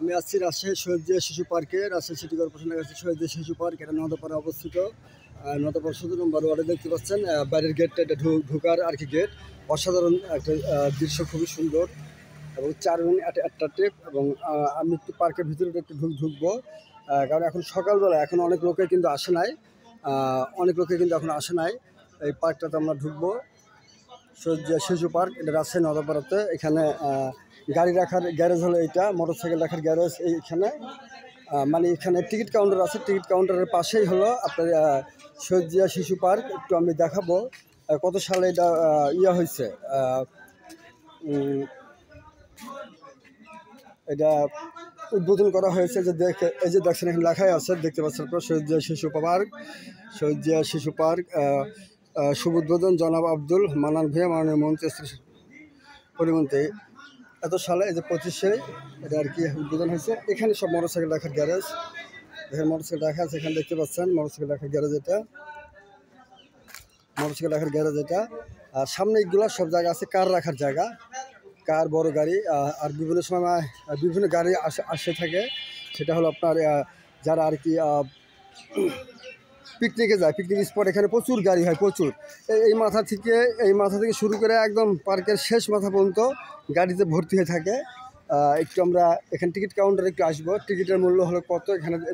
আমি আসছি রাজশাহী শহীদজিয়া শিশু পার্কে। রাজশাহী সিটি কর্পোরেশনের কাছে শহীদজিয়া শিশু পার্ক, এটা নদপাড়া অবস্থিত। নদপাড়া 17 নম্বর ওয়ার্ডে দেখতে পাচ্ছেন বাইরের গেটটা, এটা ঢোকার আর কি গেট। অসাধারণ একটা দৃশ্য, খুবই সুন্দর এবং চারজন অ্যাট্রাকটিভ। এবং আমি একটু পার্কের ভিতরে একটু ঢুকবো, কারণ এখন সকালবেলা, এখন অনেক লোকে কিন্তু আসে নাই, এখন আসে নাই। এই পার্কটাতে আমরা ঢুকবো, শহীদজিয়া শিশু পার্ক, এটা রাজশাহী নদপাড়াতে। এখানে গাড়ি রাখার গ্যারেজ হলো এইটা, মোটরসাইকেল রাখার গ্যারেজ এইখানে। মানে এখানে টিকিট কাউন্টার আছে, টিকিট কাউন্টারের পাশেই হলো আপনার শহীদজিয়া শিশু পার্ক। একটু আমি দেখাবো কত সালে এটা হয়েছে, এটা উদ্বোধন করা হয়েছে। যে এই যে দেখছেন এখানে লেখাই আছে, দেখতে পাচ্ছেন আপনার শহীদজিয়া শিশু পার্ক, শহীদজিয়া শিশু পার্ক। শুভ উদ্বোধন জনাব আব্দুল মান্নান ভাইয়া, মাননীয় মন্ত্রী পরিমন্ত্রী। এত সালে এই যে 25-এ এটা আর কি উদ্বোধন হয়েছে। এখানে সব মোটরসাইকেল রাখার গ্যারেজ, এখানে মোটরসাইকেল রাখা আছে, এখানে দেখতে পাচ্ছেন মোটরসাইকেল রাখার গ্যারেজ এটা, মোটরসাইকেল রাখার গ্যারেজ এটা। আর সামনে এগুলো সব জায়গা আছে কার রাখার জায়গা, কার, বড় গাড়ি। আর বিভিন্ন সময় বিভিন্ন গাড়ি আসে থাকে। সেটা হলো আপনার যারা আর কি পিকনিকে যায়, পিকনিক স্পট, এখানে প্রচুর গাড়ি হয়, প্রচুর। এই মাথা থেকে শুরু করে একদম পার্কের শেষ মাথা পর্যন্ত গাড়িতে ভর্তি হয়ে থাকে। একটু আমরা এখানে টিকিট কাউন্টারে একটু আসবো। টিকিটের মূল্য হলো কত,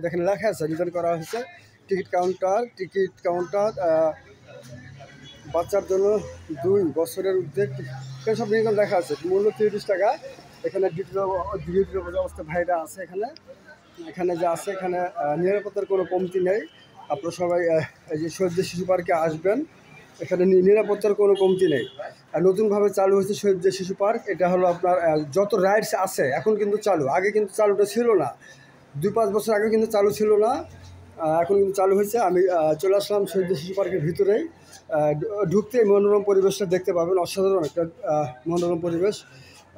এখানে লেখা আছে, রিটার্ন করা হয়েছে। টিকিট কাউন্টার বাচ্চার জন্য 2 বছরের ঊর্ধ্বে সব নিয়ম লেখা আছে। মূল্য 30 টাকা। এখানে ডিউটির অবস্থা ভাইরা আছে এখানে যা আছে, এখানে নিরাপত্তার কোনো কমতি নেই। আপনারা সবাই এই যে শহীদজিয়া শিশু পার্কে আসবেন, এখানে নিরাপত্তার কোনো কমতি নেই। আর নতুনভাবে চালু হয়েছে শহীদজিয়া শিশু পার্ক। এটা হলো আপনার যত রাইডস আছে এখন কিন্তু চালু, আগে কিন্তু চালুটা ছিল না, 2-5 বছর আগে কিন্তু চালু ছিল না, এখন কিন্তু চালু হয়েছে। আমি চলে আসলাম শহীদজিয়া শিশু পার্কের ভিতরেই। ঢুকতেই মনোরম পরিবেশটা দেখতে পাবেন, অসাধারণ একটা মনোরম পরিবেশ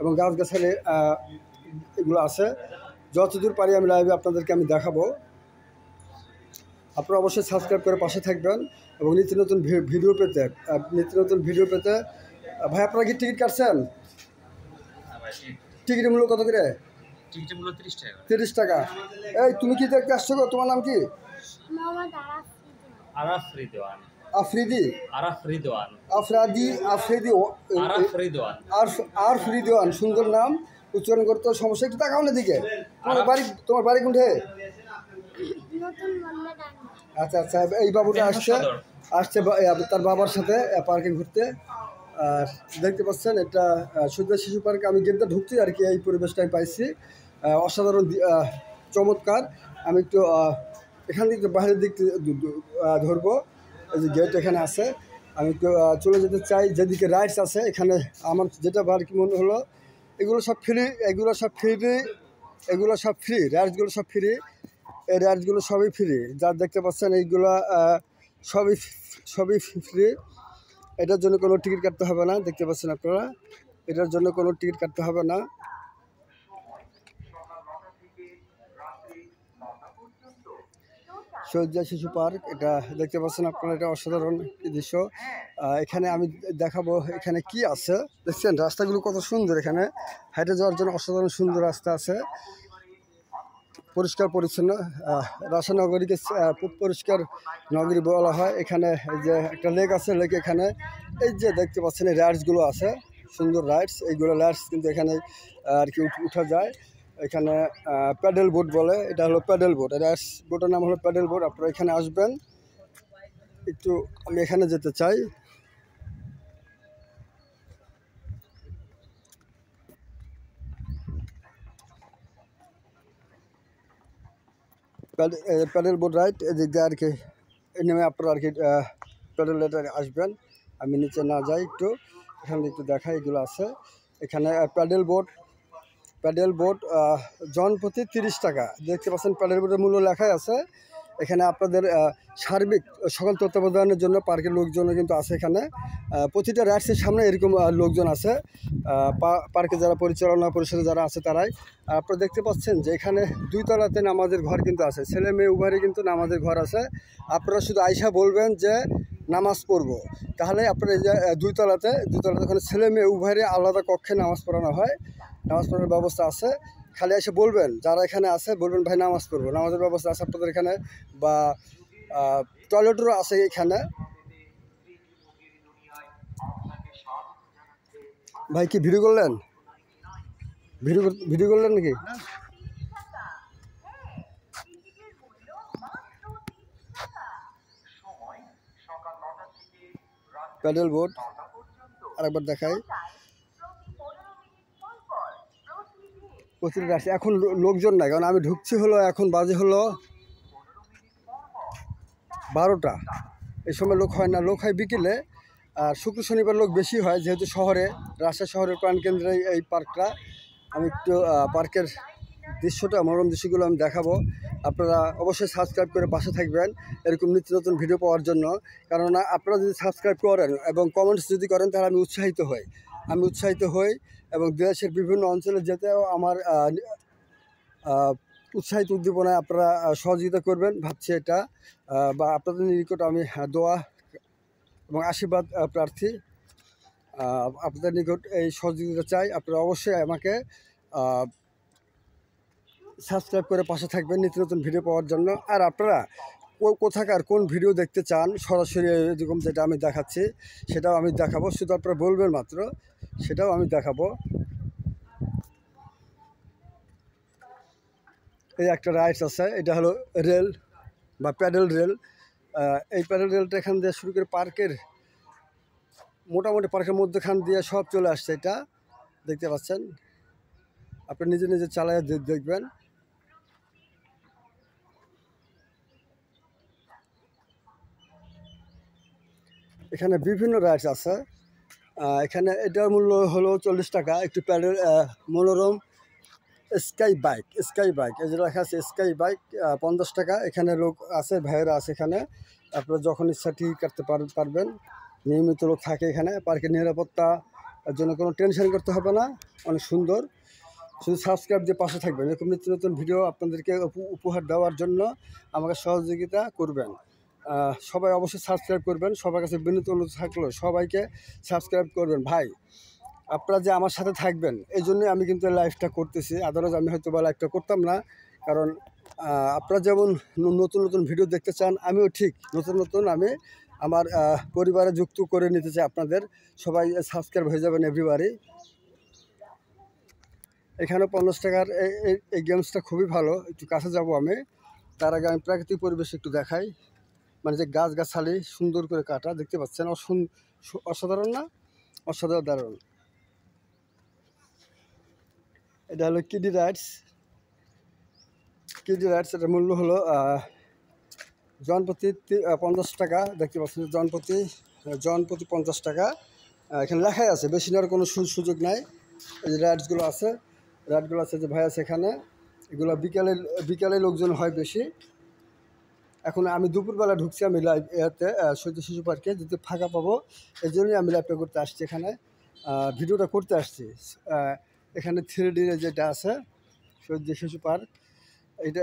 এবং গাছগাছালি এগুলো আছে। যতদূর পারি আমি লাইভে আপনাদেরকে আমি দেখাবো। আপনারা অবশ্যই সাবস্ক্রাইব করে পাশে থাকবেন এবং নিত্য নতুন ভিডিও পেতে ভাই, আপনারা কি টিকিট কাটছেন? টিকিটের মূল্য কত করে? টিকিটের মূল্য 30 টাকা। এই তুমি কি দেখতে আসছো গো? তোমার নাম কি? আফরিদওয়ান। সুন্দর নাম, উচ্চারণ করতে সমস্যা। একটু তাকাও না দিকে। তোমার বাড়ি কোনঠে? আচ্ছা, এই বাবুটা আসছে তার বাবার সাথে পার্কে ঘুরতে। আর দেখতে পাচ্ছেন এটা শহীদজিয়া শিশু পার্কে। আমি গেটটা ঢুকছি আর কি, এই পরিবেশটা আমি পাইছি, অসাধারণ চমৎকার। আমি একটু এখান থেকে বাইরের দিক ধরবো। এই যে গেট এখানে আছে, আমি একটু চলে যেতে চাই যেদিকে রাইডস আছে। এখানে আমার যেটা আর কি মনে হলো, এগুলো সব ফ্রি, রাইডসগুলো সব ফ্রি। এই রাইডসগুলো সবই ফ্রি, যা দেখতে পাচ্ছেন এইগুলো সবই ফ্রি। এটার জন্য কোনো টিকিট কাটতে হবে না, দেখতে পাচ্ছেন আপনারা, এটার জন্য কোনো টিকিট কাটতে হবে না। শহীদজিয়া শিশু পার্ক, এটা দেখতে পাচ্ছেন আপনারা, এটা অসাধারণ দৃশ্য। এখানে আমি দেখাবো এখানে কি আছে। দেখছেন রাস্তাগুলো কত সুন্দর, এখানে হাইটে যাওয়ার জন্য অসাধারণ সুন্দর রাস্তা আছে, পরিষ্কার পরিচ্ছন্ন। রাজশাহী নগরীকে পরিষ্কার নগরী বলা হয়। এখানে এই যে একটা লেক আছে, লেক এখানে এই যে দেখতে পাচ্ছেন এই রাইডসগুলো আছে, সুন্দর রাইডস। এইগুলো রাইডস কিন্তু এখানে আর কি উঠা যায়। এখানে প্যাডেল বোট বলে, এটা হলো প্যাডেল বোট, রাইডস বোটের নাম হলো প্যাডেল বোট। আপনারা এখানে আসবেন। একটু আমি এখানে যেতে চাই। প্যাডেল বোট রাইড এদিক দিয়ে আর কি নেমে আপনারা আর কি প্যাডেল রাইডে আসবেন। আমি নিচে না যাই, একটু এখানে একটু দেখাই, এগুলো আছে এখানে। প্যাডেল বোট জন প্রতি 30 টাকা। দেখতে পাচ্ছেন প্যাডেল বোটের মূল্য লেখাই আছে এখানে। আপনাদের সার্বিক সকল তত্ত্বাবধানের জন্য পার্কের লোকজনও কিন্তু আছে এখানে। প্রতিটা রাইডসের সামনে এরকম লোকজন আছে, পার্কে যারা পরিচালনা পরিষদে যারা আছে তারাই। আপনারা দেখতে পাচ্ছেন যে এখানে 2 তলাতে নামাজের ঘর কিন্তু আছে, ছেলে মেয়ে উভয়েরই কিন্তু নামাজের ঘর আছে। আপনারা শুধু আইসা বলবেন যে নামাজ পড়বো, তাহলে আপনারা এই যে 2 তলাতে ওখানে ছেলে মেয়ে উভয়েরই আলাদা কক্ষে নামাজ পড়ানো হয়, নামাজ পড়ানোর ব্যবস্থা আছে। খালি এসে বলবেন, যারা এখানে আছে বলবেন ভাই নামাজ পড়বো, নামাজের ব্যবস্থা আছে আপনাদের এখানে, বা টয়লেটেরও আছে এখানে। ভাই কি ভিডিও করলেন, ভিডিও করলেন নাকি? প্যাডেল বোট আরেকবার দেখাই, প্রচুর আসছে। এখন লোকজন নাই, কারণ আমি ঢুকছি হলো এখন বাজে হলো 12টা। এই সময় লোক হয় না, লোক হয় বিকেলে। আর শুক্র শনিবার লোক বেশি হয়, যেহেতু শহরে, রাজশাহী শহরের প্রাণকেন্দ্রে এই পার্কটা। আমি একটু পার্কের দৃশ্যটা, মনোরম দৃশ্যগুলো আমি দেখাবো। আপনারা অবশ্যই সাবস্ক্রাইব করে পাশে থাকবেন এরকম নিত্য নতুন ভিডিও পাওয়ার জন্য। কেননা আপনারা যদি সাবস্ক্রাইব করেন এবং কমেন্টস যদি করেন তাহলে আমি উৎসাহিত হই এবং দেশের বিভিন্ন অঞ্চলে যেতেও আমার উৎসাহিত উদ্দীপনায় আপনারা সহযোগিতা করবেন ভাবছি এটা। বা আপনাদের নিকট আমি দোয়া এবং আশীর্বাদ প্রার্থী, আপনাদের নিকট এই সহযোগিতা চাই। আপনারা অবশ্যই আমাকে সাবস্ক্রাইব করে পাশে থাকবেন নিত্য নতুন ভিডিও পাওয়ার জন্য। আর আপনারা কোথাকার কোন ভিডিও দেখতে চান সরাসরি এরকম যেটা আমি দেখাচ্ছি সেটাও আমি দেখাবো, শুধু আপনারা বলবেন মাত্র, সেটাও আমি দেখাবো। এই একটা রাইডস আছে, এটা হলো রেল বা প্যাডেল রেল। এই প্যাডেল রেলটা এখান দিয়ে শুরু করে পার্কের, মোটামুটি পার্কের মধ্যখান দিয়ে সব চলে আসছে। এটা দেখতে পাচ্ছেন, আপনি নিজে নিজে চালায় দেখবেন। এখানে বিভিন্ন রাইডস আছে। এখানে এটার মূল্য হলো 40 টাকা। একটু প্যাডেল মনোরম স্কাই বাইক এই যে লেখা আছে স্কাই বাইক, 50 টাকা। এখানে লোক আছে, ভাইয়েরা আছে এখানে, আপনারা যখন ইচ্ছা টিকিট কাটতে পারবেন। নিয়মিত লোক থাকে এখানে। পার্কের নিরাপত্তার জন্য কোনো টেনশন করতে হবে না, অনেক সুন্দর। শুধু সাবস্ক্রাইব দিয়ে পাশে থাকবেন, এরকম নিত্য নতুন ভিডিও আপনাদেরকে উপহার দেওয়ার জন্য আমাকে সহযোগিতা করবেন। সবাই অবশ্যই সাবস্ক্রাইব করবেন। সবার কাছে বিনীত অনুরোধ থাকলো সবাইকে সাবস্ক্রাইব করবেন। ভাই আপনারা যে আমার সাথে থাকবেন এই জন্যই আমি কিন্তু লাইভটা করতেছি, আদারওয়াইজ আমি হয়তো বা লাইভটা করতাম না। কারণ আপনারা যেমন নতুন নতুন ভিডিও দেখতে চান, আমিও ঠিক নতুন আমি আমার পরিবারে যুক্ত করে নিতে চাই আপনাদের। সবাই সাবস্ক্রাইব হয়ে যাবেন এভরিবারই। এখানে 50 টাকার এই গেমসটা খুবই ভালো। একটু কাছে যাব আমি, তার আগে আমি প্রাকৃতিক পরিবেশ একটু দেখাই। মানে যে গাছগাছালি সুন্দর করে কাটা, দেখতে পাচ্ছেন, অসাধারণ না? অসাধারণ। এটা হলো কিডি রাইডস। এটার মূল্য হলো জনপ্রতি 50 টাকা। দেখতে পাচ্ছেন জনপ্রতি 50 টাকা। এখানে লেখাই আছে, বেশি নেওয়ার কোনো সুযোগ নাই। এই যে রাইডসগুলো আছে যে ভাই আছে এখানে, এগুলো বিকালে লোকজন হয় বেশি। এখন আমি দুপুরবেলা ঢুকছি, আমি লাইভ শহীদ শিশু পার্কে যদি ফাঁকা পাবো, এই জন্যই আমি লাইভটা করতে আসছি এখানে, ভিডিওটা করতে আসছি। এখানে 3D যেটা আছে শহীদ শিশু পার্ক,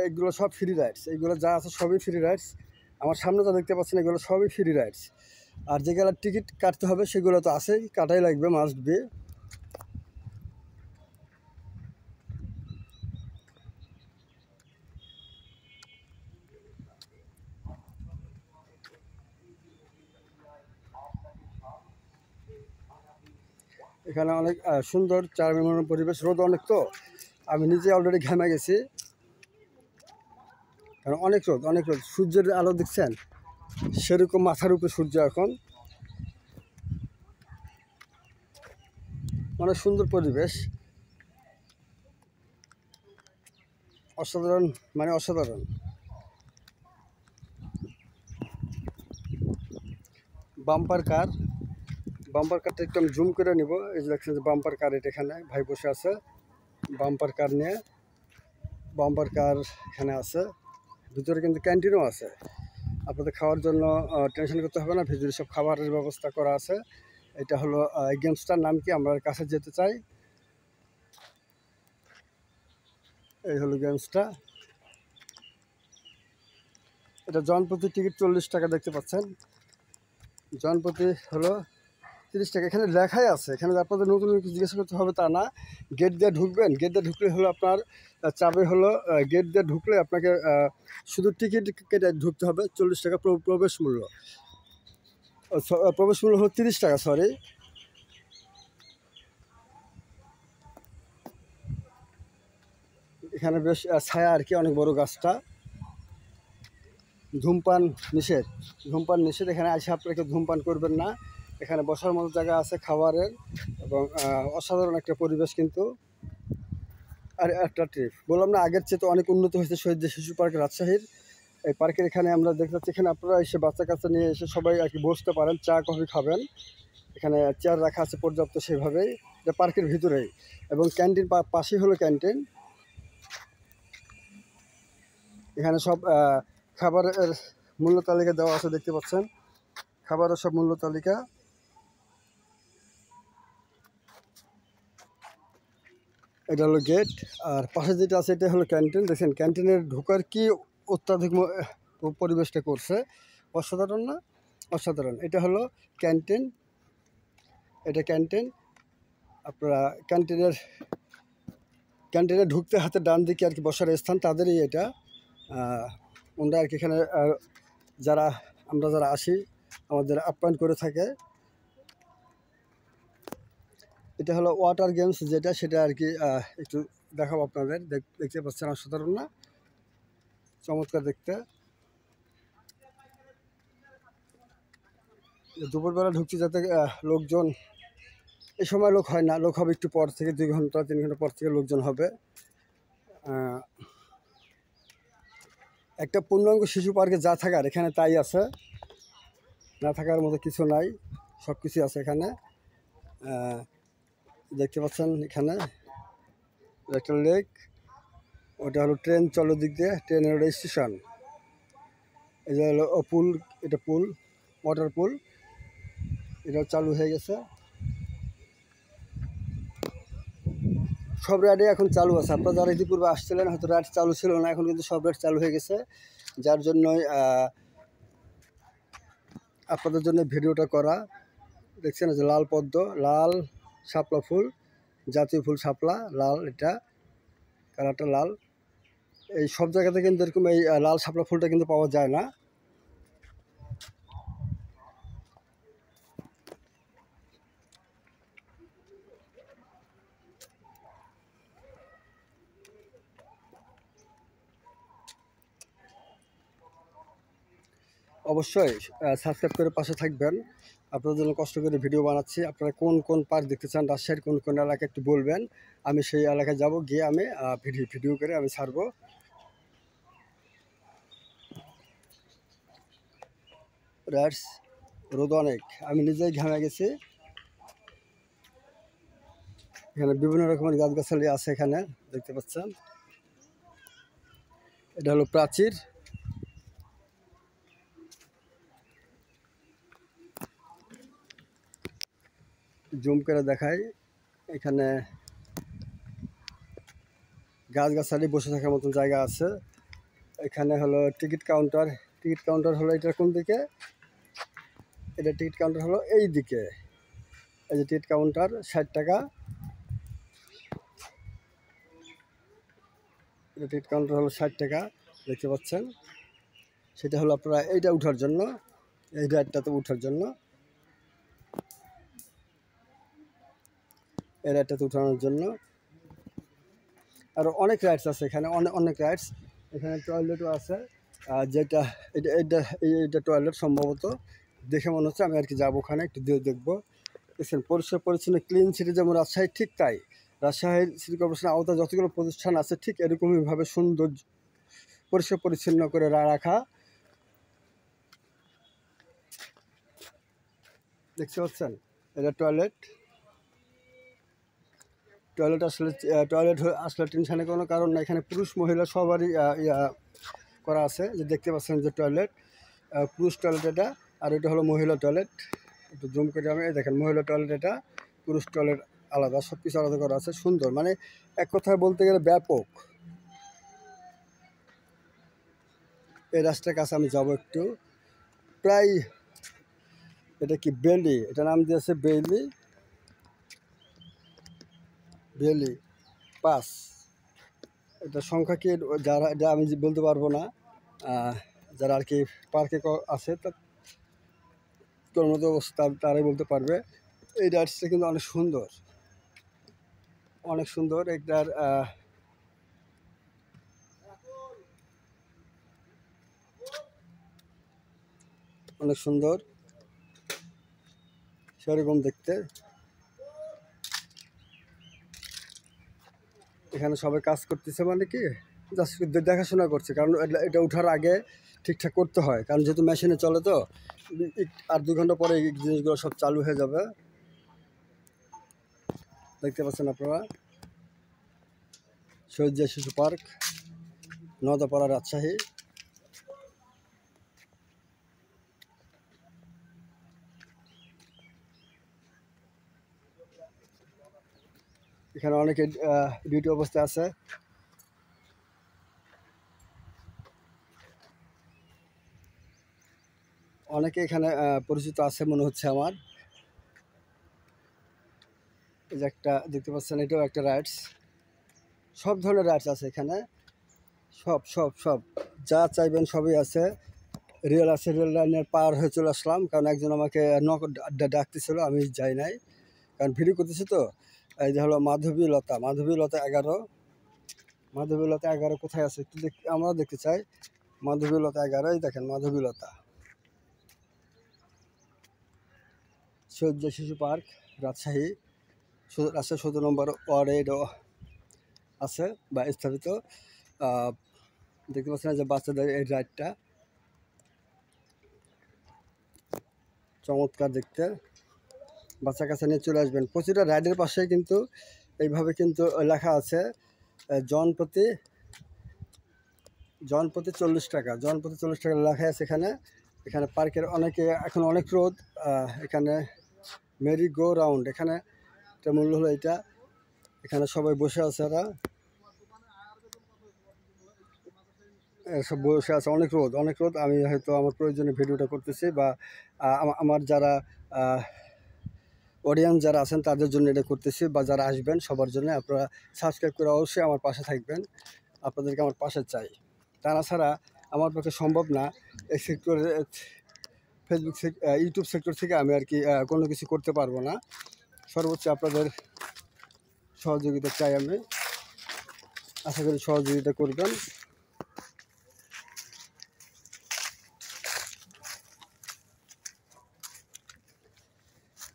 এগুলো সব ফ্রি রাইডস। এগুলো যা আছে সবই ফ্রি রাইডস। আমার সামনে যা দেখতে পাচ্ছেন এগুলো সবই ফ্রি রাইডস। আর যেগুলো টিকিট কাটতে হবে সেগুলো তো আছেই, কাটাই লাগবে, মাস্ট বি। এখানে অনেক সুন্দর মনোরম পরিবেশ, রোদ অনেক, তো আমি নিজে অলরেডি ঘেমে গেছি, কারণ অনেক রোদ। সূর্যের আলো দেখছেন, সেরকম মাথার উপরে সূর্য এখন। অনেক সুন্দর পরিবেশ, অসাধারণ, মানে অসাধারণ। বাম্পার কারটা একটু আমি জুম করে নিব। এই যে দেখছেন যে বাম্পার কার, এটা এখানে ভাই বসে আছে বাম্পার কার নিয়ে। বাম্পার কার এখানে আছে, ভিতরে কিন্তু ক্যান্টিনও আছে। আপনাদের খাওয়ার জন্য টেনশন করতে হবে না, ভিতরে সব খাবারের ব্যবস্থা করা আছে। এটা হলো এই গেমসটার নাম কি, আমরা কাছে যেতে চাই। এই হলো গেমসটা। এটা জনপ্রতি টিকিট 40 টাকা, দেখতে পাচ্ছেন। জনপ্রতি হলো 30 টাকা এখানে লেখাই আছে। এখানে আপনাদের নতুন কিছু জিজ্ঞাসা করতে হবে তা না। গেট দিয়ে ঢুকবেন, গেট দিয়ে ঢুকলে হলো আপনার চাবে হলো গেট দিয়ে ঢুকলে আপনাকে শুধু টিকিট কেটে ঢুকতে হবে। 40 টাকা প্রবেশ মূল্য। প্রবেশ মূল্য হলো 30 টাকা, সরি। এখানে বেশ ছায়া আর কি, অনেক বড় গাছটা। ধূমপান নিষেধ, ধূমপান নিষেধ। এখানে এসে আপনাকে ধূমপান করবেন না। এখানে বসার মতো জায়গা আছে, খাবারের, এবং অসাধারণ একটা পরিবেশ কিন্তু। আর অ্যাট্রাকটিভ বললাম না, আগের চেয়ে তো অনেক উন্নত হয়েছে শহীদ শিশু পার্ক রাজশাহীর। এই পার্কের এখানে আমরা দেখতে পাচ্ছি, এখানে আপনারা এসে বাচ্চা কাচ্চা নিয়ে এসে সবাই আর কি বসতে পারেন, চা কফি খাবেন। এখানে চেয়ার রাখা আছে পর্যাপ্ত সেভাবেই, এটা পার্কের ভিতরেই। এবং ক্যান্টিন পাশেই হলো ক্যান্টিন। এখানে সব খাবারের মূল্য তালিকা দেওয়া আছে, দেখতে পাচ্ছেন খাবারের সব মূল্য তালিকা। এটা হলো গেট, আর পাশে যেটা আছে এটা হলো ক্যান্টিন। দেখছেন ক্যান্টিনের ঢোকার কি অত্যাধিক পরিবেশটা করছে, অসাধারণ না? অসাধারণ। এটা হলো ক্যান্টিন, এটা ক্যান্টিন। আপনারা ক্যান্টিনে ঢুকতে হাতে ডান দিকে আর কি বসার স্থান তাদেরই এটা। ওনারা আর কি এখানে আমরা যারা আসি আমাদের আপ্যায়ন করে থাকে। এটা হলো ওয়াটার গেমস যেটা, সেটা আর কি একটু দেখাবো আপনাদের। দেখতে পাচ্ছেন অসাধারণ না? চমৎকার দেখতে। দুপুরবেলা ঢুকছি যাতে লোকজন, এই সময় লোক হয় না, লোক হবে একটু পর থেকে, 2 ঘন্টা 3 ঘন্টা পর থেকে লোকজন হবে। একটা পূর্ণাঙ্গ শিশু পার্কে যা থাকার এখানে তাই আছে, না থাকার মতো কিছু নাই, সব কিছুই আছে এখানে। দেখতে পাচ্ছেন এখানে একটা লেক, ওটা হলো ট্রেন চলো দিক দিয়ে, ট্রেনের স্টেশন। এই যে হলো পুল, এটা পুল, ওয়াটার পুল, এটাও চালু হয়ে গেছে। সব রাইডে এখন চালু আছে। আপনারা যারা ইতিপূর্বে আসছিলেন হয়তো রাইড চালু ছিল না, এখন কিন্তু সব রাইড চালু হয়ে গেছে, যার জন্যই আপনাদের জন্য ভিডিওটা করা। দেখছেন যে লাল পদ্ম, লাল শাপলা ফুল, জাতীয় ফুল শাপলা, লাল, এটা কালারটা লাল। এই সব জায়গাতে কিন্তু এরকম এই লাল শাপলা ফুলটা কিন্তু পাওয়া যায় না। অবশ্যই সাবস্ক্রাইব করে পাশে থাকবেন। আপনাদের জন্য কষ্ট করে ভিডিও বানাচ্ছি। আপনারা কোন কোন পার্ক দেখতে চান, রাজশাহীর কোন কোন এলাকা একটু বলবেন, আমি সেই এলাকায় যাব, গিয়ে আমি ভিডিও করে আমি ছাড়বো। রাইডস, রোদ অনেক, আমি নিজেই ঘামে গেছি। এখানে বিভিন্ন রকমের গাছগাছালি আছে, এখানে দেখতে পাচ্ছেন। এটা হলো প্রাচীর। জুম করে দেখাই, এখানে গাছগাছালি, বসে থাকার মতন জায়গা আছে। এখানে হলো টিকিট কাউন্টার। টিকিট কাউন্টার হলো এটা কোন দিকে? এটা টিকিট কাউন্টার হলো এই দিকে। এই যে টিকিট কাউন্টার, 60 টাকা। এটা টিকিট কাউন্টার হলো 60 টাকা, দেখতে পাচ্ছেন। সেটা হলো আপনারা এইটা উঠার জন্য, এই রাইডটাতে উঠার জন্য, এই রাইডটাতে উঠানোর জন্য। আর অনেক রাইডস আছে এখানে, অনেক রাইডস। এখানে টয়লেটও আছে, যেটা এইটা টয়লেট সম্ভবত, দেখে মনে হচ্ছে। আমি আর কি যাবো ওখানে, একটু দিয়ে দেখবো। দেখছেন পরিষ্কার পরিচ্ছন্ন, ক্লিন সিটি যেমন রাজশাহী, ঠিক তাই রাজশাহী সিটি কর্পোরেশনের আওতায় যতগুলো প্রতিষ্ঠান আছে ঠিক এরকমইভাবে সুন্দর পরিষ্কার পরিচ্ছন্ন করে রাখা। দেখতে পাচ্ছেন এটা টয়লেট। টয়লেট আসলে টেনশনের কোনো কারণ না, এখানে পুরুষ মহিলা সবারই করা আছে। যে দেখতে পাচ্ছেন যে টয়লেট, পুরুষ টয়লেট এটা, আর এটা হলো মহিলা টয়লেট। একটু জুম করে আমি, দেখেন মহিলা টয়লেট এটা, পুরুষ টয়লেট আলাদা, সব কিছু আলাদা করা আছে, সুন্দর। মানে এক কথায় বলতে গেলে ব্যাপক। এই রাস্তার কাছে আমি যাব একটু, প্রায় এটা কি বেলি, এটা নাম দিয়েছে বেলি, বেলি পাস। এটা সংখ্যা কি যারা, এটা আমি বলতে পারবো না, যারা আর কি পার্কে আছে কর্মরত অবস্থা তারাই বলতে পারবে। এই রাইডসটা কিন্তু অনেক সুন্দর, অনেক সুন্দর। এটার অনেক সুন্দর সেরকম দেখতে। এখানে সবাই কাজ করতেছে মানে কি জাস্ট দেখাশোনা করছে, কারণ এটা ওঠার আগে ঠিকঠাক করতে হয়, কারণ যেহেতু মেশিনে চলে তো আর 2 ঘন্টা পরে এই জিনিসগুলো সব চালু হয়ে যাবে। দেখতে পাচ্ছেন আপনারা শহীদ শিশু পার্ক, নওদাপাড়া, রাজশাহী। এখানে অনেকে ডিউটি অবস্থায় আছে। অনেকে এখানে পরিচিত আছে মনে হচ্ছে আমার। এই যে একটা দেখতে পাচ্ছেন, এটাও একটা রাইডস। সব ধরনের রাইডস আছে এখানে, সব সব সব যা চাইবেন সবই আছে। রেল আছে, রেল লাইনের পার হয়ে চলে আসলাম, কারণ একজন আমাকে ডাকতেছিল, আমি যাই নাই কারণ ভিডিও করতেছি তো। এই যে হলো মাধবীলতা, মাধবীলতা 11, মাধবীলতা 11 কোথায় আছে একটু আমরা দেখতে চাই। মাধবীলতা 11, এই দেখেন মাধবীলতা, শহীদ শিশু পার্ক, রাজশাহী। রাজশাহী 17 নম্বর ওয়ার্ডে এটা আছে বা স্থাপিত। দেখতে পাচ্ছেন যে বাচ্চাদের এই রাইডটা চমৎকার দেখতে, বাচ্চা কাছে নিয়ে চলে আসবেন। প্রতিটা রাইডের পাশে কিন্তু এইভাবে কিন্তু লেখা আছে জনপ্রতি 40 টাকা, জনপ্রতি 40 টাকা লেখা আছে এখানে। এখানে পার্কের অনেকে এখন অনেক রোদ, এখানে মেরি গো রাউন্ড, এখানে এটা মূল্য হলো এটা। এখানে সবাই বসে আছে, এরা সব বসে আছে, অনেক রোদ, অনেক রোদ। আমি হয়তো আমার প্রয়োজনে ভিডিওটা করতেছি, বা আমার যারা অডিয়েন্স যারা আছেন তাদের জন্য এটা করতেছি, বা যারা আসবেন সবার জন্য। আপনারা সাবস্ক্রাইব করে অবশ্যই আমার পাশে থাকবেন, আপনাদেরকে আমার পাশে চাই। তাছাড়া আমার পক্ষে সম্ভব না এই সেক্টরে, ফেসবুক ইউটিউব সেক্টর থেকে আমি আর কি কোনো কিছু করতে পারবো না। সর্বোচ্চ আপনাদের সহযোগিতা চাই আমি, আশা করি সহযোগিতা করবেন।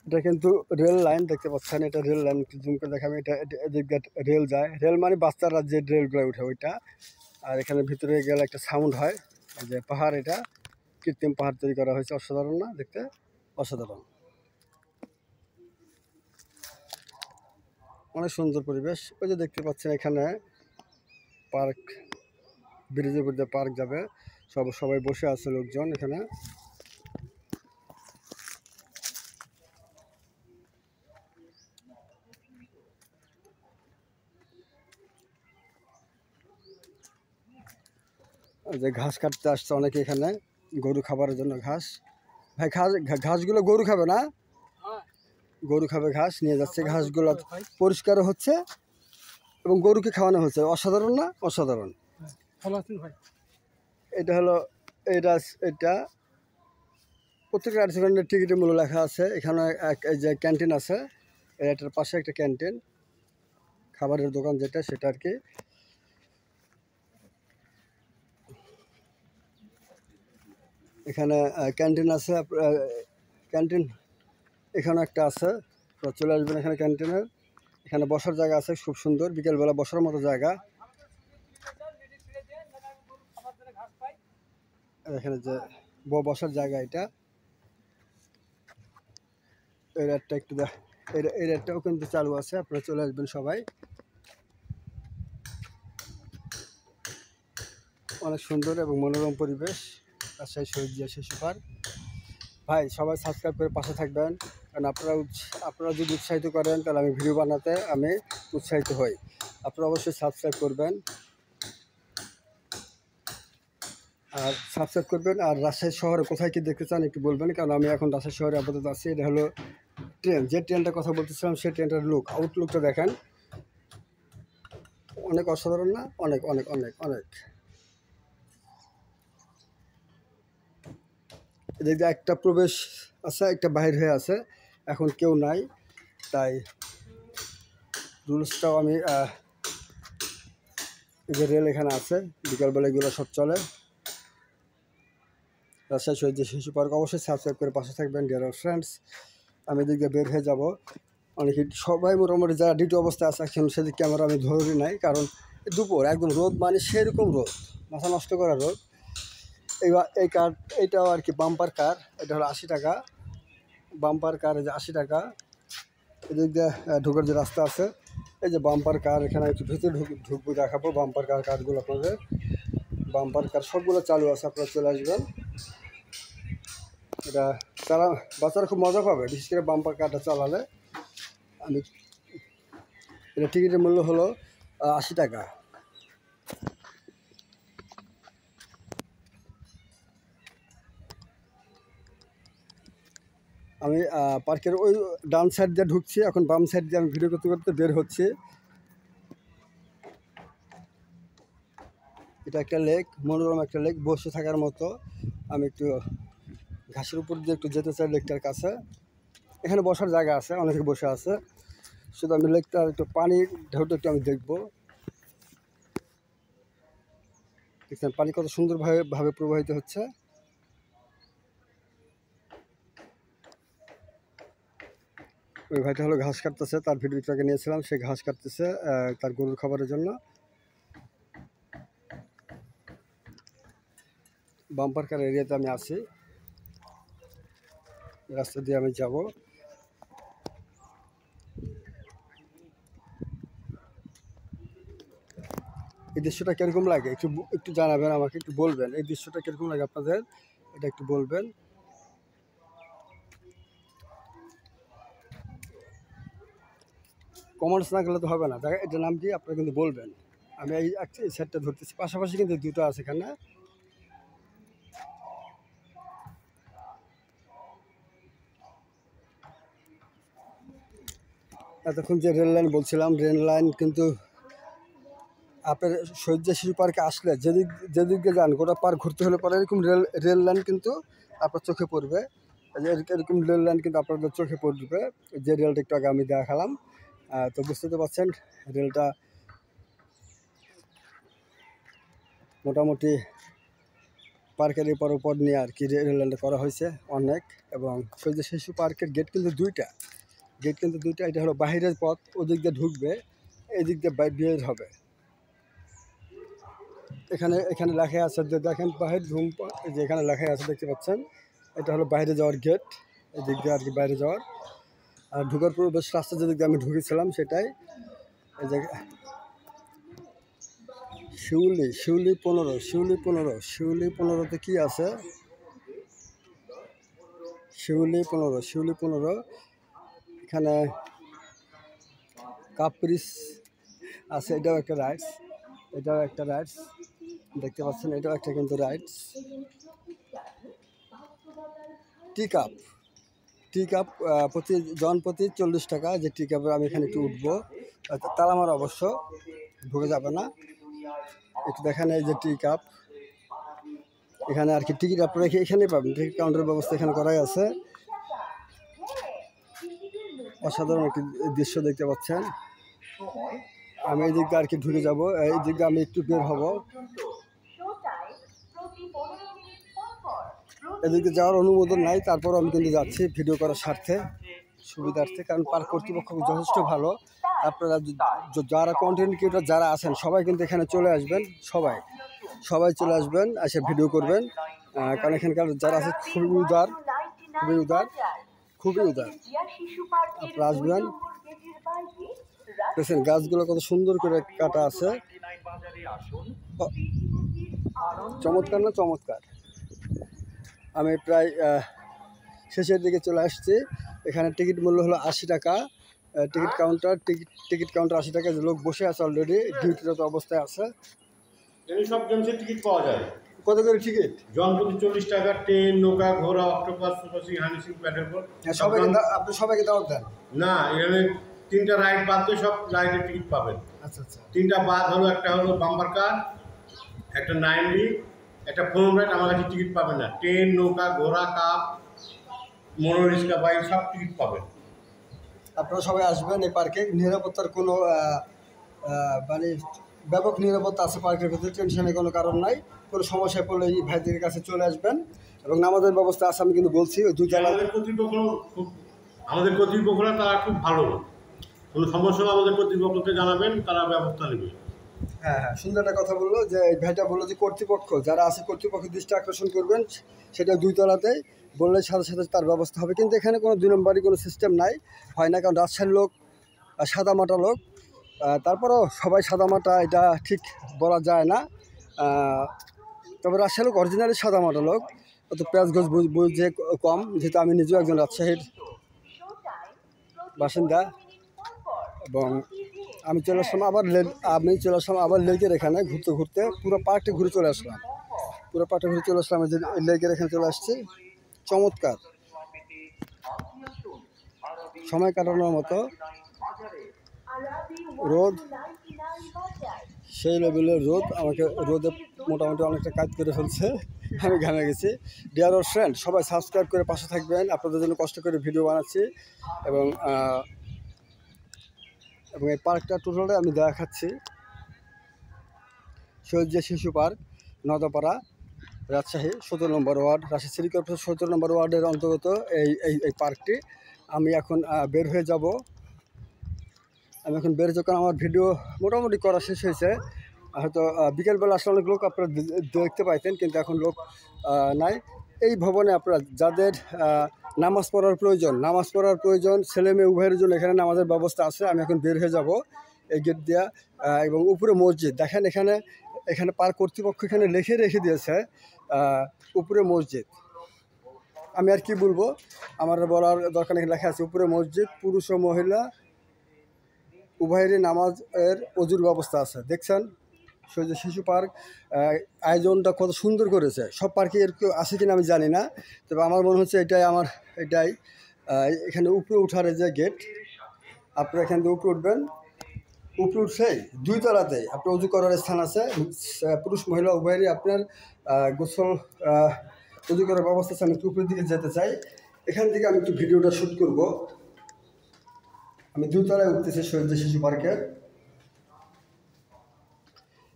এটা কিন্তু রেল লাইন দেখতে পাচ্ছেন, এটা রেল লাইন জুম করে দেখাবে। এটা এদিক রেল যায়, রেল মানে বাচ্চারা যে রেলগুলো উঠে ওইটা। আর এখানে ভিতরে গেলে একটা সাউন্ড হয়। যে পাহাড়, এটা কৃত্রিম পাহাড় তৈরি করা হয়েছে, অসাধারণ না দেখতে? অসাধারণ, অনেক সুন্দর পরিবেশ। ওই যে দেখতে পাচ্ছেন এখানে পার্ক, ব্রিজের উপর দিয়ে পার্ক যাবে, সবাই বসে আছে লোকজন এখানে। যে ঘাস কাটতে আসছে অনেকে এখানে, গরু খাবারের জন্য ঘাস। ভাই ঘাসগুলো গরু খাবে না? গরু খাবে ঘাস, নিয়ে যাচ্ছে। ঘাসগুলো পরিষ্কারও হচ্ছে এবং গরুকে খাওয়ানো হচ্ছে। অসাধারণ না? অসাধারণ। এটা হলো এটা এটা প্রত্যেকটা রেস্টুরেন্টের টিকিটের মূল্য লেখা আছে এখানে। এই যে ক্যান্টিন আছে, এটার পাশে একটা ক্যান্টিন, খাবারের দোকান যেটা, সেটা আর কি। এখানে ক্যান্টিন আছে, ক্যান্টিন এখানে একটা আছে, চলে আসবেন এখানে ক্যান্টিনের। এখানে বসার জায়গা আছে খুব সুন্দর, বিকেলবেলা বসার মতো জায়গা। এখানে যে বসার জায়গা, এটা এই রাতটা একটু এই রাতটাও কিন্তু চালু আছে, আপনারা চলে আসবেন সবাই। অনেক সুন্দর এবং মনোরম পরিবেশ, রাজশাহী শহীদ শিশু পার্ক। ভাই সবাই সাবস্ক্রাইব করে পাশে থাকবেন, কারণ আপনারা যদি উৎসাহিত করেন তাহলে আমি ভিডিও বানাতে আমি উৎসাহিত হই। আপনারা অবশ্যই সাবস্ক্রাইব করবেন। আর সাবস্ক্রাইব করবেন। আর রাজশাহী শহরে কোথায় কী দেখতে চান একটু বলবেন, কারণ আমি এখন রাজশাহী শহরে আপাতত আছি। এটা হলো ট্রেন, যে ট্রেনটার কথা বলতেছিলাম সেই ট্রেনটার আউটলুকটা দেখেন, অনেক অসাধারণ না? অনেক অনেক অনেক অনেক। এদিক দিয়ে একটা প্রবেশ আছে, একটা বাহির হয়ে আছে, এখন কেউ নাই, তাই রুলসটাও আমি যে রেল এখানে আছে, বিকালবেলা এগুলো সব চলে। রাজশাহী শহীদ শিশু পার্ক অবশ্যই সাবস্ক্রাইব করে পাশে থাকবেন ডিয়ার ফ্রেন্ডস। আমি এদিক দিয়ে বের হয়ে যাবো। অনেকে সবাই মোটামুটি যারা ডিউটি অবস্থায় আছে এখন সেদিক ক্যামেরা আমি ধরি নাই, কারণ দুপুর একদম রোদ, মানে সেরকম রোদ, মাথা নষ্ট করা রোদ। এই কার এইটাও আর কি বাম্পার কার, এটা হলো 80 টাকা বাম্পার কার, এই যে 80 টাকা। এদিক দিয়ে ঢোকার যে রাস্তা আছে, এই যে বাম্পার কার, এখানে একটু ভিতরে ঢুকবো, দেখাবো বাম্পার কারগুলো আপনাদের। বাম্পার কার সবগুলো চালু আছে, আপনারা চলে আসবেন। এটা বাচ্চারা খুব মজা পাবে, বিশেষ করে বাম্পার কারটা চালালে। আমি এটা টিকিটের মূল্য হলো 80 টাকা। আমি পার্কের ওই ডান সাইড দিয়ে ঢুকছি, এখন বাম সাইড দিয়ে আমি ভিডিও করতে করতে বের হচ্ছি। এটা একটা লেক, মনোরম একটা লেক, বসে থাকার মতো। আমি একটু ঘাসের উপর দিয়ে একটু যেতে চাই লেকটার কাছে। এখানে বসার জায়গা আছে, অনেকে বসে আছে, শুধু আমি লেকটার একটু পানির ঢেউটা একটু আমি দেখবো। দেখছেন পানি কত সুন্দরভাবে প্রবাহিত হচ্ছে। ওই ভাইটা হলো ঘাস কাটতেছে, তার ভিডিওটাকে নিয়েছিলাম, সে ঘাস কাটতেছে তার গরুর খাবারের জন্য। বাম্পার কার এরিয়াতে আমি আছি, রাস্তা দিয়ে আমি যাব। এই দৃশ্যটা কীরকম লাগে একটু একটু জানাবেন আমাকে, একটু বলবেন এই দৃশ্যটা কীরকম লাগে আপনাদের, এটা একটু বলবেন। কমেন্টস না করলে তো হবে না, এটার নাম কি আপনারা কিন্তু বলবেন। আমি এই সেটটা ধরতেছি, পাশাপাশি কিন্তু দুটো আছে এখানে। এতক্ষণ যে রেল লাইন বলছিলাম, রেল লাইন কিন্তু আপনার শহীদ শিশু পার্কে আসলে যেদিক দিয়ে যান, গোটা পার্ক ঘুরতে হলে পরে এরকম রেল লাইন কিন্তু আপনার চোখে পড়বে। এরকম রেল লাইন কিন্তু আপনাদের চোখে পড়বে, যে রেলটা একটু আগে আমি দেখালাম। তো বুঝতে তো পারছেন রেলটা মোটামুটি পার্কের এপার ওপর নিয়ে আর কি রেল লাইনটা করা হয়েছে অনেক। এবং শহীদ শিশু পার্কের গেট কিন্তু দুইটা, এটা হলো বাহিরের পথ, ওদিক দিয়ে ঢুকবে, এই দিক দিয়ে বের হবে। এখানে লেখা আছে যে দেখেন বাহির ধূমপান, যে এখানে লেখা আছে দেখতে পাচ্ছেন, এটা হলো বাইরে যাওয়ার গেট, এই দিক দিয়ে আর কি বাইরে যাওয়ার। আর ঢুকার পর বেশ রাস্তা যেদিক দিয়ে আমি ঢুকেছিলাম সেটাই। এই যে শিউলি 15তে কি আছে, শিউলি 15 এখানে কাপ্রিস আছে, এটাও একটা রাইডস, দেখতে পাচ্ছেন, এটাও একটা কিন্তু রাইডস। টি কাপ প্রতি 40 টাকা, যে টি কাপে আমি এখানে একটু উঠবো, তারা আমার অবশ্য ঢুকে যাবে না। একটু দেখেন এই যে টি কাপ, এখানে আর কি টিকিট আপনারা এখানেই পাবেন, টিকিট কাউন্টারের ব্যবস্থা এখানে করাই আছে। অসাধারণ একটি দৃশ্য দেখতে পাচ্ছেন। আমি এই দিক দিয়ে আর কি ঢুকে যাবো, এই দিক দিয়ে আমি একটু বের হব। এদিকে যাওয়ার অনুমোদন নাই, তারপর আমি কিন্তু যাচ্ছি ভিডিও করার স্বার্থে, সুবিধার্থে, কারণ পার্ক কর্তৃপক্ষ যথেষ্ট ভালো। আপনারা যারা কন্টেন্ট ক্রিয়েটর যারা আছেন সবাই কিন্তু এখানে চলে আসবেন, সবাই চলে আসবেন, এসে ভিডিও করবেন, কারণ এখানকার যারা আছে খুবই উদার। আপনারা আসবেন। দেখছেন গাছগুলো কত সুন্দর করে কাটা আছে, চমৎকার না চমৎকার। আমি প্রায় শেষের দিকে চলে আসছি। এখানে টিকিট মূল্য হলো 80 টাকা, টিকিট কাউন্টার 80 টাকা। লোক বসে আছে অলরেডি, ডিউটিরত অবস্থায় আছে। সব গেমসের টিকিট পাওয়া যায়। কত করে টিকিট? জনপ্রতি 40 টাকা। ট্রেন, নৌকা, ঘোড়া, অক্টোপাস, সুপারসি, হানিসিং, প্যাডেলবোট। আপনি সবাইকে দাওয়াত দেন? না, এখানে 3টা রাইড বাদ দিয়ে সব রাইডের টিকিট পাবেন। আচ্ছা আচ্ছা। 3টা বাদ হলো, একটা হলো বাম্পার কার, একটা 9D, একটা ফোন রাইড। আমার কাছে টিকিট পাবেন না। ট্রেন, নৌকা, ঘোড়া, কাপ, মোটররিক্সা, বাইক সব টিকিট পাবেন। আপনারা সবাই আসবেন এই পার্কে। নিরাপত্তার কোনো মানে ব্যাপক নিরাপত্তা আছে পার্কের ভিতরে, টেনশনের কোনো কারণ নাই। কোনো সমস্যায় পড়লে এই ভাইদের কাছে চলে আসবেন এবং নামাজের ব্যবস্থা আছে। আমি কিন্তু বলছি ওই দুইটা আমাদের কর্তৃপক্ষরা তারা খুব ভালো। কোনো সমস্যা হলে আমাদের কর্তৃপক্ষকে জানাবেন, তারা ব্যবস্থা নেবে। হ্যাঁ হ্যাঁ, সুন্দর একটা কথা বললো যে এই ভাইটা বললো যে কর্তৃপক্ষ যারা আছে কর্তৃপক্ষের দৃষ্টি আকর্ষণ করবেন, সেটা 2 তলাতেই বললে সাথে সাথে তার ব্যবস্থা হবে। কিন্তু এখানে কোনো 2 নম্বরই কোনো সিস্টেম নাই, হয় না। কারণ রাজশাহীর লোক সাদামাটা লোক, তারপরেও সবাই সাদামাটা এটা ঠিক বলা যায় না। তবে রাজশাহীর লোক অরিজিনালি সাদামাটা লোক, অত পেঁয়াজ গোছ বুঝে কম, যেহেতু আমি নিজেও একজন রাজশাহীর বাসিন্দা। এবং আমি চলে আসলাম আবার লেকের এখানে ঘুরতে ঘুরতে পুরো পার্কটি ঘুরে চলে আসলাম। যে লেকের এখানে চলে আসছি। চমৎকার সময় কাটানোর মতো। রোদ সেই লেভেলের রোদ, আমাকে রোদে মোটামুটি অনেকটা কাজ করে ফেলছে, আমি ঘামে গেছি। ডিয়ার ওর ফ্রেন্ড, সবাই সাবস্ক্রাইব করে পাশে থাকবেন। আপনাদের জন্য কষ্ট করে ভিডিও বানাচ্ছি এবং এই পার্কটা টোটালটাই আমি দেখাচ্ছি। শহীদ শিশু পার্ক, নদাপাড়া, রাজশাহী 17 নম্বর ওয়ার্ড, রাজশাহী সিটি কর্পোরেশন 17 নম্বর ওয়ার্ডের অন্তর্গত এই পার্কটি। আমি এখন বের হয়ে যাব। যখন আমার ভিডিও মোটামুটি করা শেষ হয়েছে। হয়তো বিকেলবেলা আসলে অনেক লোক আপনারা দেখতে পাইতেন, কিন্তু এখন লোক নাই। এই ভবনে আপনারা যাদের নামাজ পড়ার প্রয়োজন, ছেলে মেয়ে উভয়ের জন্য এখানে নামাজের ব্যবস্থা আছে। আমি এখন বের হয়ে যাব এই গেট দিয়া। এবং উপরে মসজিদ দেখেন, এখানে পার্ক কর্তৃপক্ষ এখানে রেখে দিয়েছে উপরে মসজিদ। আমি আর কি বলবো, আমার বলার দরকার নেই। লেখা আছে উপরে মসজিদ, পুরুষ ও মহিলা উভয়েরই নামাজের অজুর ব্যবস্থা আছে। দেখছেন শহীদ শিশু পার্ক আয়োজনটা কত সুন্দর করেছে। সব পার্কে এর কেউ আছে কিনা আমি জানি না, তবে আমার মনে হচ্ছে এটাই। এখানে উপরে উঠার যে গেট, আপনারা এখান থেকে উপরে উঠবেন। উপরে উঠছেই 2 তলাতেই আপনার উজু করার স্থান আছে। পুরুষ মহিলা উভয়েরই আপনার গোসল উজু করার ব্যবস্থা আছে। আমি একটু উপরের দিকে যেতে চাই, এখান থেকে আমি একটু ভিডিওটা শ্যুট করব। আমি 2 তলায় উঠতেছি শহীদ শিশু পার্কের।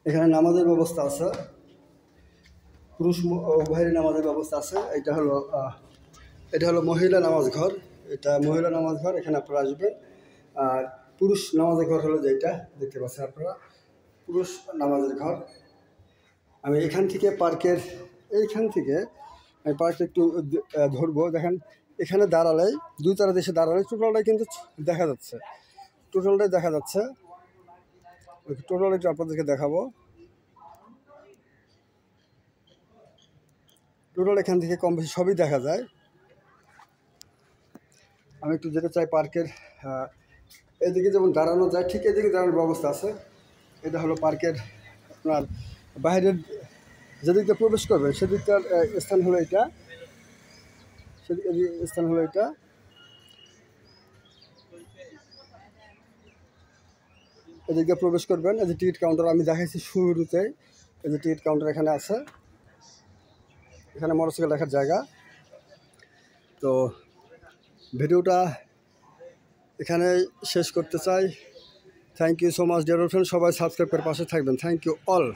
এখানে নামাজের ব্যবস্থা আছে, পুরুষ উভয়েরই নামাজের ব্যবস্থা আছে। এটা হলো মহিলা নামাজ ঘর। এখানে আপনারা আসবেন। আর পুরুষ নামাজের ঘর হলো যেটা দেখতে পাচ্ছেন আপনারা, পুরুষ নামাজের ঘর। আমি এইখান থেকে আমি পার্কটা একটু ধরবো। দেখেন এখানে দাঁড়ালেই 2 তলা দেশে দাঁড়ালেই টোটালটাই কিন্তু দেখা যাচ্ছে। টোটালটা একটু আপনাদেরকে দেখাবো। টোটাল এখান থেকে কম বেশি সবই দেখা যায়। আমি একটু যেতে চাই পার্কের এদিকে, যেমন দাঁড়ানো যায় ঠিক এদিকে দাঁড়ানোর ব্যবস্থা আছে। এটা হলো পার্কের আপনার বাইরের যেদিকটা প্রবেশ করবে সেদিকটার স্থান হলো এটা। এদিকে প্রবেশ করবেন। এই যে টিকিট কাউন্টার আমি দেখাইছি শুরুতেই, এই যে টিকিট কাউন্টার এখানে আছে। এখানে মোটরসাইকেল রাখার জায়গা। তো ভিডিওটা এখানে শেষ করতে চাই। Thank you so much dear friend, সবাই সাবস্ক্রাইব করে পাশে থাকবেন। Thank you all.